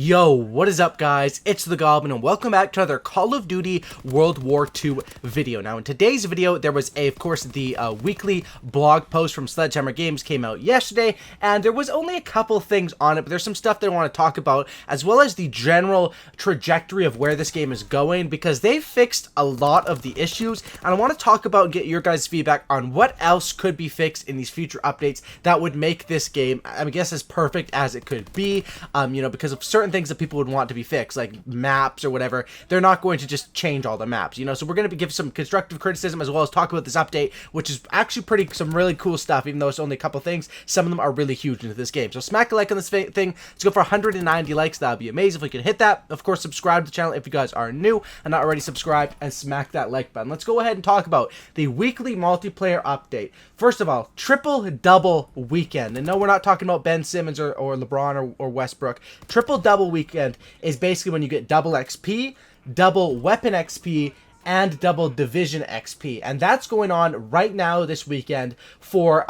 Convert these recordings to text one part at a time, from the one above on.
Yo, what is up guys? It's the Goblin and welcome back to another Call of Duty World War II video. Now in today's video there was of course the weekly blog post from Sledgehammer Games came out yesterday, and there was only a couple things on it, but there's some stuff that I want to talk about, as well as the general trajectory of where this game is going, because they fixed a lot of the issues, and I want to talk about and get your guys' feedback on what else could be fixed in these future updates that would make this game, I guess, as perfect as it could be, because of certain things that people would want to be fixed, like maps or whatever. They're not going to just change all the maps, so we're going to give some constructive criticism as well as talk about this update, which is actually some really cool stuff. Even though it's only a couple things, some of them are really huge into this game. So smack a like on this thing. Let's go for 190 likes. That would be amazing if we could hit that. Of course, subscribe to the channel if you guys are new and not already subscribed, and smack that like button. Let's go ahead and talk about the weekly multiplayer update. First of all, triple-double weekend. And no, we're not talking about Ben Simmons or LeBron or Westbrook. Triple-double weekend is basically when you get double XP, double weapon XP, and double division XP, and that's going on right now this weekend for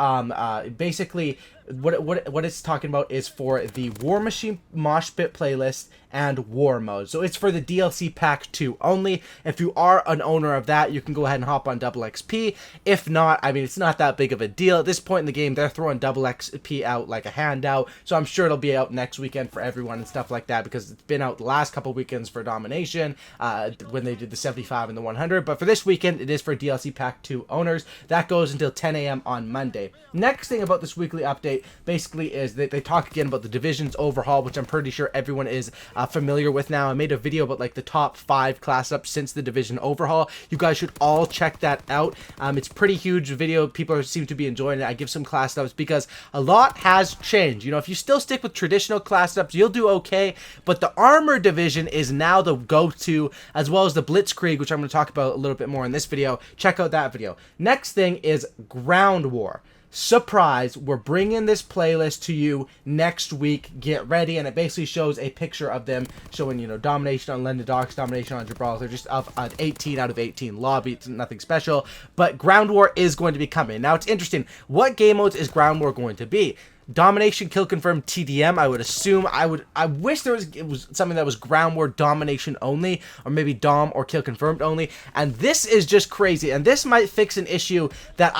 basically what it's talking about is for the War Machine Mosh Pit playlist and War Mode. So it's for the DLC Pack 2 only. If you are an owner of that, you can go ahead and hop on double XP. If not, it's not that big of a deal. At this point in the game, they're throwing double XP out like a handout, so I'm sure it'll be out next weekend for everyone and stuff like that, because it's been out the last couple weekends for Domination, when they did the 75 and the 100, but for this weekend, it is for DLC Pack 2 owners. That goes until 10 a.m. on Monday. Next thing about this weekly update basically is that they talk again about the Division's overhaul, which I'm pretty sure everyone is familiar with now. I made a video about like the top 5 class ups since the Division overhaul. You guys should all check that out. It's pretty huge video. People seem to be enjoying it. I give some class ups because a lot has changed. If you still stick with traditional class ups, you'll do okay, but the Armor Division is now the go-to, as well as the Blitzkrieg, which I'm going to talk about a little bit more in this video. Check out that video. Next thing is Ground War. Surprise, we're bringing this playlist to you next week. Get ready. And it basically shows a picture of them showing, domination on London Docks, domination on Gibraltar, just of an 18 out of 18 lobby. It's nothing special, but Ground War is going to be coming. Now, it's interesting. What game modes is Ground War going to be? Domination, kill confirmed, TDM, I would assume. I wish it was something that was Ground War domination only, or maybe Dom or kill confirmed only. And this is just crazy, and this might fix an issue that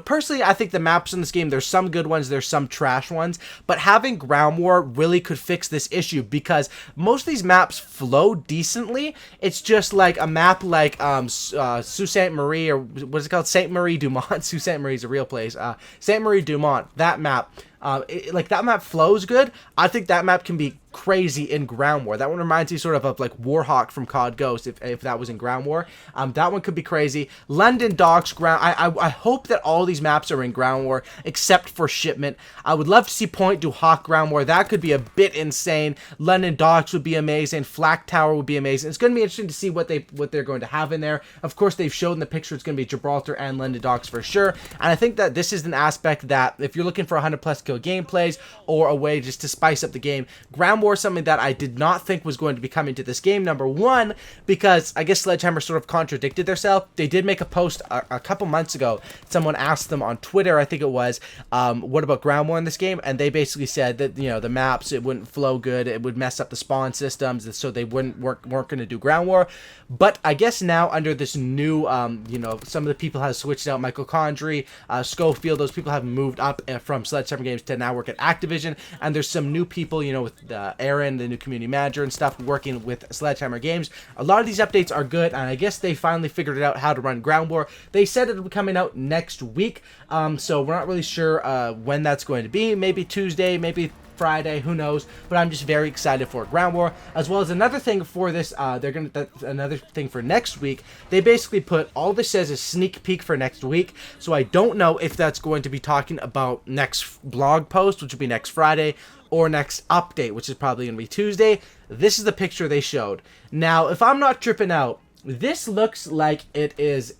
personally, I think the maps in this game, there's some good ones, there's some trash ones, but having Ground War really could fix this issue, because most of these maps flow decently. It's just like a map like Sault Ste. Marie, or what is it called? Sainte Marie Dumont. Sault Ste. Marie is a real place. Sainte Marie Dumont, that map. That map flows good. I think that map can be crazy in Ground War. That one reminds me sort of like Warhawk from COD Ghost, if that was in Ground War. That one could be crazy. London Docks, I hope that all these maps are in Ground War except for Shipment. I would love to see Point do Hawk Ground War. That could be a bit insane. London Docks would be amazing. Flak Tower would be amazing. It's going to be interesting to see what they're going to have in there. Of course, they've shown in the picture it's going to be Gibraltar and London Docks for sure. And I think that this is an aspect that if you're looking for 100 plus kill gameplays or a way just to spice up the game, Ground War, something that I did not think was going to be coming to this game. Number one, because I guess Sledgehammer sort of contradicted themselves. They did make a post a couple months ago. Someone asked them on Twitter, I think it was, what about Ground War in this game? And they basically said that, the maps, it wouldn't flow good. It would mess up the spawn systems, so they weren't going to do Ground War. But I guess now under this new, some of the people have switched out. Michael Condrey, Schofield, those people have moved up from Sledgehammer Games to now work at Activision. And there's some new people, with Aaron, the new community manager and stuff, working with Sledgehammer Games. A lot of these updates are good, and I guess they finally figured it out how to run Ground War. They said it'll be coming out next week, so we're not really sure when that's going to be. Maybe Tuesday, maybe Friday, who knows, but I'm just very excited for Ground War, as well as another thing for this, another thing for next week. They basically put, all this says is sneak peek for next week, so I don't know if that's going to be talking about next blog post, which will be next Friday, or next update, which is probably going to be Tuesday. This is the picture they showed. Now, if I'm not tripping out, this looks like it is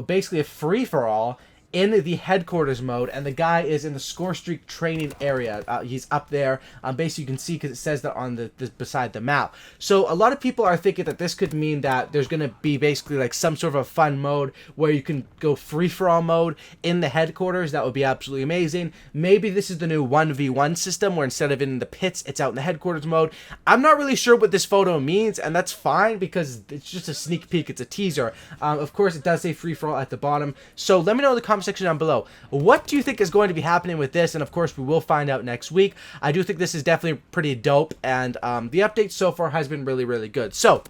basically a free-for-all, in the headquarters mode, and the guy is in the score streak training area. He's up there. Basically, you can see because it says that on the beside the map. So a lot of people are thinking that this could mean that there's going to be basically like some sort of a fun mode where you can go free-for-all mode in the headquarters. That would be absolutely amazing. Maybe this is the new 1v1 system where instead of in the pits, it's out in the headquarters mode. I'm not really sure what this photo means, and that's fine because it's just a sneak peek. It's a teaser. Of course, it does say free-for-all at the bottom. So let me know in the comment section down below. What do you think is going to be happening with this? And of course, we will find out next week. I do think this is definitely pretty dope, and the update so far has been really, really good. So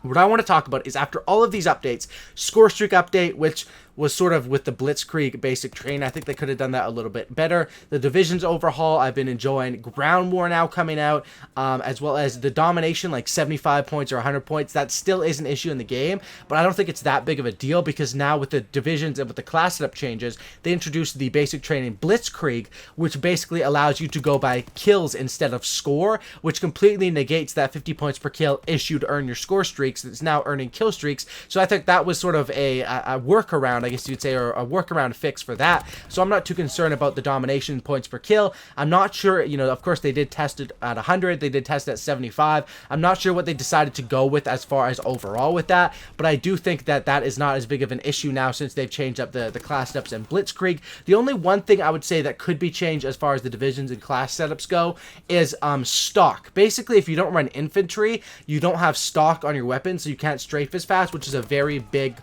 what I want to talk about is after all of these updates, score streak update, which was sort of with the Blitzkrieg basic train. I think they could have done that a little bit better. The Divisions overhaul, I've been enjoying. Ground War now coming out, as well as the Domination, like 75 points or 100 points. That still is an issue in the game, but I don't think it's that big of a deal because now with the Divisions and with the class setup changes, they introduced the basic training Blitzkrieg, which basically allows you to go by kills instead of score, which completely negates that 50 points per kill issue to earn your score streaks. It's now earning kill streaks. So I think that was sort of a workaround, I guess you'd say, or a workaround fix for that. So I'm not too concerned about the domination points per kill. I'm not sure, you know, of course they did test it at 100, they did test it at 75. I'm not sure what they decided to go with as far as overall with that, but I do think that that is not as big of an issue now since they've changed up the class setups and Blitzkrieg. The only one thing I would say that could be changed as far as the divisions and class setups go is stock. Basically, if you don't run infantry, you don't have stock on your weapon, so you can't strafe as fast, which is a very big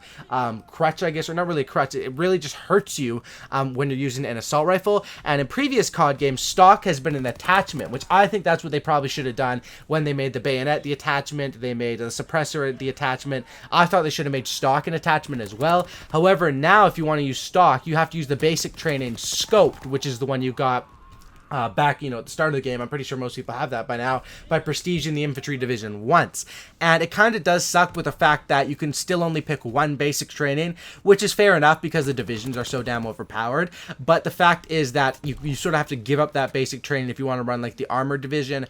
crutch, I guess, or not really a crutch. It really just hurts you when you're using an assault rifle. And in previous COD games, stock has been an attachment, which I think that's what they probably should have done when they made the bayonet the attachment, they made the suppressor the attachment. I thought they should have made stock an attachment as well. However, now if you want to use stock, you have to use the basic training scoped, which is the one you got back, you know, at the start of the game. I'm pretty sure most people have that by now, by prestiging the infantry division once. And it kind of does suck with the fact that you can still only pick one basic training, which is fair enough because the divisions are so damn overpowered. But the fact is that you sort of have to give up that basic training if you want to run like the armored division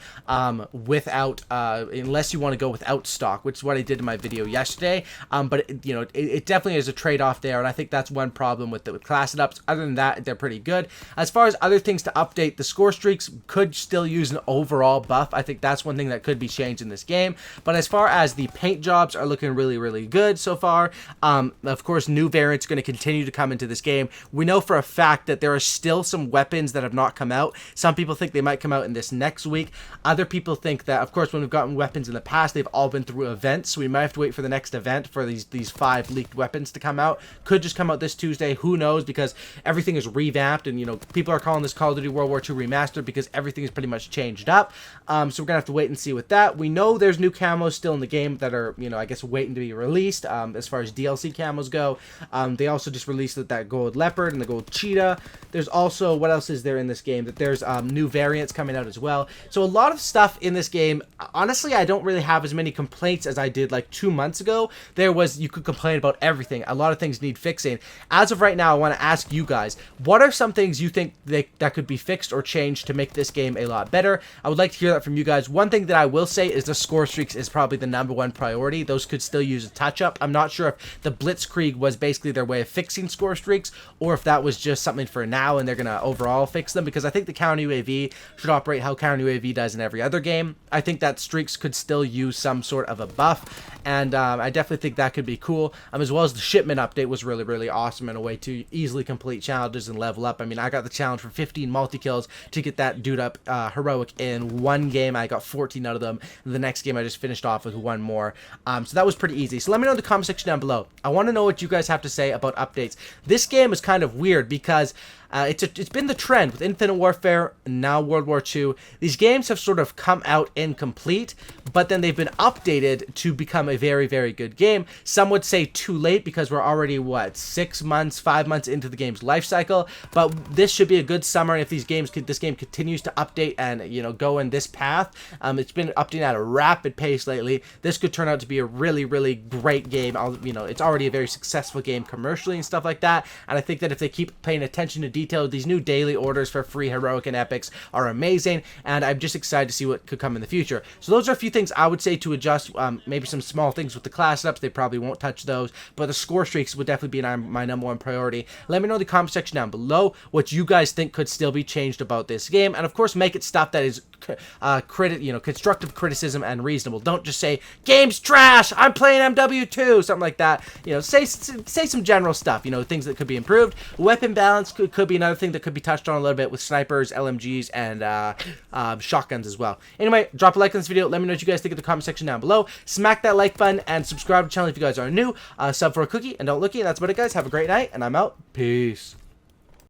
without, unless you want to go without stock, which is what I did in my video yesterday. But it definitely is a trade-off there, and I think that's one problem with class setups. Other than that, they're pretty good. As far as other things to update, the score streaks could still use an overall buff. I think that's one thing that could be changed in this game. But as far as the paint jobs are looking really, really good so far. Of course, new variants are going to continue to come into this game. We know for a fact that there are still some weapons that have not come out. Some people think they might come out in this next week. Other people think that, of course, when we've gotten weapons in the past, they've all been through events. So we might have to wait for the next event for these 5 leaked weapons to come out. Could just come out this Tuesday. Who knows? Because everything is revamped, and people are calling this Call of Duty World War II Remastered because everything is pretty much changed up. So we're gonna have to wait and see with that. We know there's new camos still in the game that are, I guess, waiting to be released. As far as DLC camos go, they also just released that gold leopard and the gold cheetah. There's also, what else is there in this game? That there's new variants coming out as well. So a lot of stuff in this game. Honestly, I don't really have as many complaints as I did like 2 months ago. You could complain about everything. A lot of things need fixing. As of right now, I want to ask you guys, what are some things you think that could be fixed or changed to make this game a lot better? I would like to hear that from you guys. One thing that I will say is the score streaks is probably the #1 priority. Those could still use a touch-up. I'm not sure if the Blitzkrieg was basically their way of fixing score streaks, or if that was just something for now and they're going to overall fix them, because I think the counter UAV should operate how counter UAV does in every other game. I think that streaks could still use some sort of a buff, and I definitely think that could be cool. As well as the shipment update was really, really awesome in a way to easily complete challenges and level up. I mean, I got the challenge for 15 multi-kills to get that dude up heroic in one game. I got 14 out of them. The next game I just finished off with 1 more. So that was pretty easy. So let me know in the comment section down below. I want to know what you guys have to say about updates. This game is kind of weird because it's been the trend with Infinite Warfare and now World War II. These games have sort of come out incomplete, but then they've been updated to become a very, very good game. Some would say too late because we're already, 6 months, 5 months into the game's life cycle. But this should be a good summer, and if this game continues to update and go in this path, it's been updating at a rapid pace lately. This could turn out to be a really, really great game. It's already a very successful game commercially and stuff like that. And I think that if they keep paying attention to detail detailed. These new daily orders for free heroic and epics are amazing, and I'm just excited to see what could come in the future. So those are a few things I would say to adjust. Maybe some small things with the class ups, they probably won't touch those, but the score streaks would definitely be my number one priority. Let me know in the comment section down below what you guys think could still be changed about this game, and of course make it stuff that is constructive criticism and reasonable. Don't just say game's trash, I'm playing MW2, something like that. Say some general stuff, things that could be improved. Weapon balance could be another thing that could be touched on a little bit with snipers, LMGs, and shotguns as well. Anyway, drop a like on this video. Let me know what you guys think in the comment section down below. Smack that like button and subscribe to the channel if you guys are new. Sub for a cookie and don't looky. And that's about it, guys. Have a great night, and I'm out. Peace.